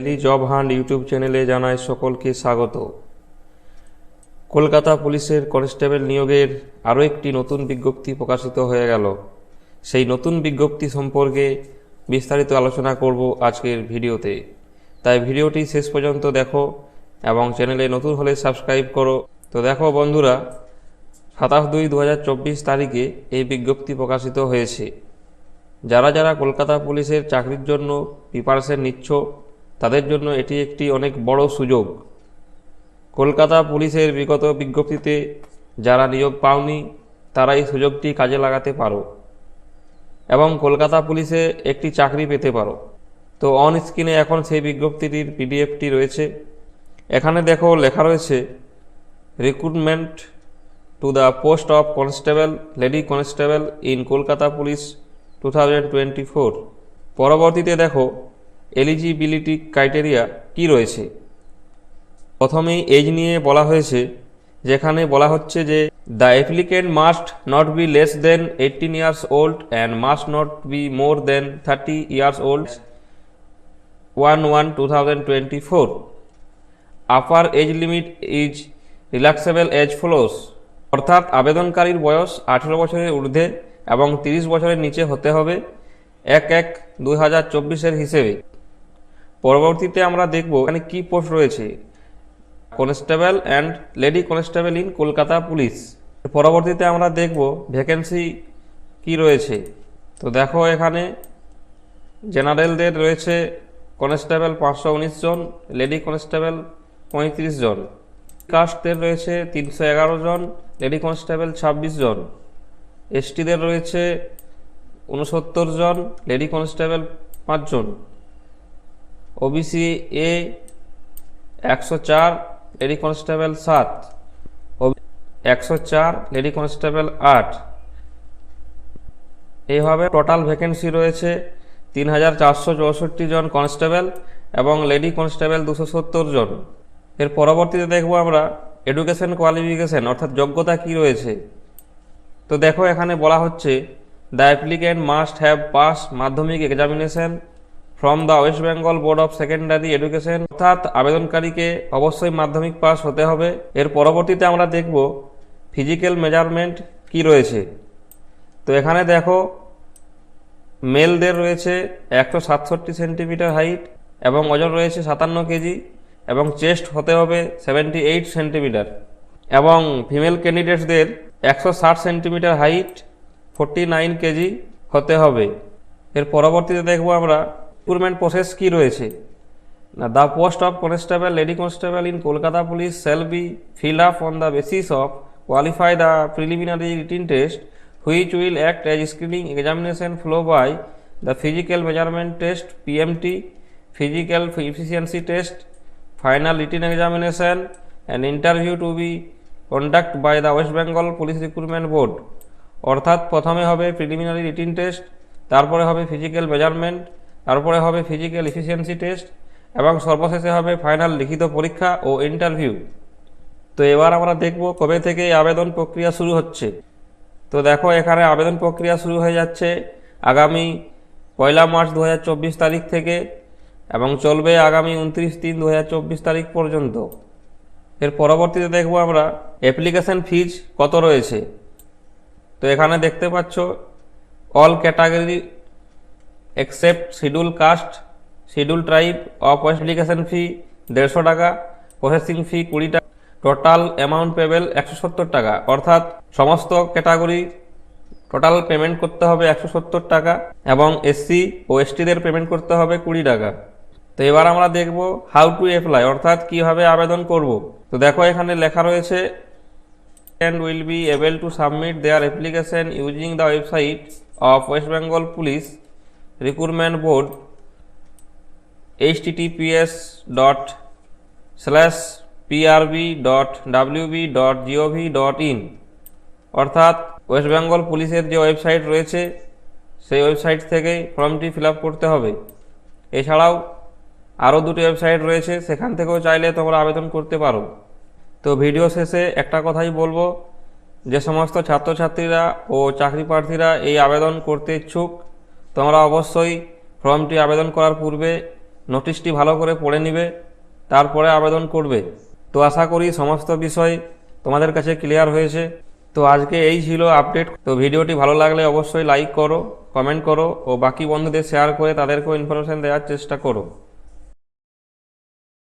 Daily job hunt YouTube চ্যানেলে জানাই সকলকে স্বাগত। কলকাতা পুলিশের কনস্টেবল নিয়োগের আরও একটি নতুন বিজ্ঞপ্তি প্রকাশিত হয়ে গেল। সেই নতুন বিজ্ঞপ্তি সম্পর্কে বিস্তারিত আলোচনা করব আজকের ভিডিওতে, তাই ভিডিওটি শেষ পর্যন্ত দেখো এবং চ্যানেলে নতুন হলে সাবস্ক্রাইব করো। তো দেখো বন্ধুরা, 27/2/2024 তারিখে এই বিজ্ঞপ্তি প্রকাশিত হয়েছে। যারা কলকাতা পুলিশের চাকরির জন্য প্রিপারেশন নিচ্ছ তাদের জন্য এটি একটি অনেক বড় সুযোগ। কলকাতা পুলিশের বিগত বিজ্ঞপ্তিতে যারা নিয়োগ পাওনি তারা এই সুযোগটি কাজে লাগাতে পারো এবং কলকাতা পুলিশে একটি চাকরি পেতে পারো। তো অন স্ক্রিনে এখন সেই বিজ্ঞপ্তিটির পিডিএফটি রয়েছে। এখানে দেখো লেখা রয়েছে recruitment to the post of constable lady constable in Kolkata police 2024। পরবর্তীতে দেখো এলিজিবিলিটি ক্রাইটেরিয়া কি রয়েছে। প্রথমেই এজ নিয়ে বলা হয়েছে, যেখানে বলা হচ্ছে যে the applicant must not be less than 18 years old and must not be more than 30 years old 1/1/2024। Upper age limit is relaxable as follows, অর্থাৎ আবেদনকারীর বয়স 18 বছরের ঊর্ধ্বে এবং 30 বছরের নিচে হতে হবে 1/1/2024 হিসেবে। পরবর্তীতে আমরা দেখব এখানে কি পোস্ট রয়েছে, constable and lady constable in Kolkata police. পরবর্তীতে আমরা দেখব ভ্যাকেন্সি কি রয়েছে। তো দেখো এখানে জেনারেলদের রয়েছে কনস্টেবল 519 জন, লেডি কনস্টেবল 35 জন, কাস্টদের রয়েছে 311 জন, লেডি কনস্টেবল 26 জন, এসটিদের রয়েছে 69 জন, লেডি কনস্টেবল 5 জন, ওবিসি এ 104, লেডি কনস্টেবল 7, 104, লেডি কনস্টেবল 8। এইভাবে টোটাল ভ্যাকেন্সি রয়েছে 3464 জন কনস্টেবল এবং লেডি কনস্টেবল 270 জন। এর পরবর্তীতে দেখব আমরা এডুকেশন কোয়ালিফিকেশন অর্থাৎ যোগ্যতা কি রয়েছে। তো দেখো এখানে বলা হচ্ছে the applicant must have pass Madhyamik examination from the West Bengal board of secondary education, অর্থাৎ আবেদনকারীকে অবশ্যই মাধ্যমিক পাস হতে হবে। এর পরবর্তীতে আমরা দেখব ফিজিক্যাল মেজারমেন্ট কি রয়েছে। তো এখানে দেখো মেলদের রয়েছে 167 সেন্টিমিটার হাইট এবং ওজন রয়েছে 57 কেজি এবং চেস্ট হতে হবে 78 সেন্টিমিটার, এবং ফিমেল ক্যান্ডিডেটসদের 160 সেন্টিমিটার হাইট 49 কেজি হতে হবে। এর পরবর্তীতে দেখব আমরা রিক্রুটমেন্ট প্রসেস কি রয়েছে। The post of constable lady constable in Kolkata police shall be filled up on the basis of qualify the preliminary written test which will act as screening examination follow by the physical measurement test PMT, physical efficiency test, final written examination and interview to be conduct by the West Bengal police recruitment board. অর্থাৎ প্রথমে হবে preliminary written test, তারপরে হবে physical measurement, তারপরে হবে physical efficiency test এবং সর্বশেষে হবে ফাইনাল লিখিত পরীক্ষা ও ইন্টারভিউ। তো এবার আমরা দেখব কবে থেকে আবেদন প্রক্রিয়া শুরু হচ্ছে। তো দেখো এখানে আবেদন প্রক্রিয়া শুরু হয়ে যাচ্ছে আগামী 1 মার্চ 2024 তারিখ থেকে এবং চলবে আগামী 29/3/2024 তারিখ পর্যন্ত। এর পরবর্তীতে দেখব আমরা অ্যাপ্লিকেশন ফিজ কত রয়েছে। তো এখানে দেখতে পাচ্ছ all category except schedule caste schedule tribe of application fee 150 টাকা, প্রসেসিং ফি 20 টাকা, টোটাল অ্যামাউন্ট পেবেল 170 টাকা, অর্থাৎ সমস্ত ক্যাটাগরি টোটাল পেমেন্ট করতে হবে 170 টাকা এবং এসসি ও এসটিদের পেমেন্ট করতে হবে 20 টাকা। তো এবার আমরা দেখব হাউ টু অ্যাপ্লাই, অর্থাৎ কিভাবে আবেদন করব। তো দেখো এখানে লেখা রয়েছে and will be able to submit their application using the website of West Bengal Police Recruitment Board https://prb.wb.gov.in, অর্থাৎ ওয়েস্ট বেঙ্গল পুলিশের যে ওয়েবসাইট রয়েছে সেই ওয়েবসাইট থেকে ফর্মটি ফিল আপ করতে হবে। এছাড়াও আরও দুটি ওয়েবসাইট রয়েছে, সেখান থেকেও চাইলে তোমরা আবেদন করতে পারো। তো ভিডিও শেষে একটা কথাই বলবো, যে সমস্ত ছাত্রছাত্রীরা ও চাকরি প্রার্থীরা এই আবেদন করতে ইচ্ছুক তোমরা অবশ্যই ফর্মটি আবেদন করার পূর্বে নোটিশটি ভালো করে পড়ে নিবে, তারপরে আবেদন করবে। তো আশা করি সমস্ত বিষয় তোমাদের কাছে ক্লিয়ার হয়েছে। তো আজকে এই ছিল আপডেট। তো ভিডিওটি ভালো লাগলে অবশ্যই লাইক করো, কমেন্ট করো ও বাকি বন্ধুদের শেয়ার করে তাদেরকেও ইনফরমেশন দেওয়ার চেষ্টা করো।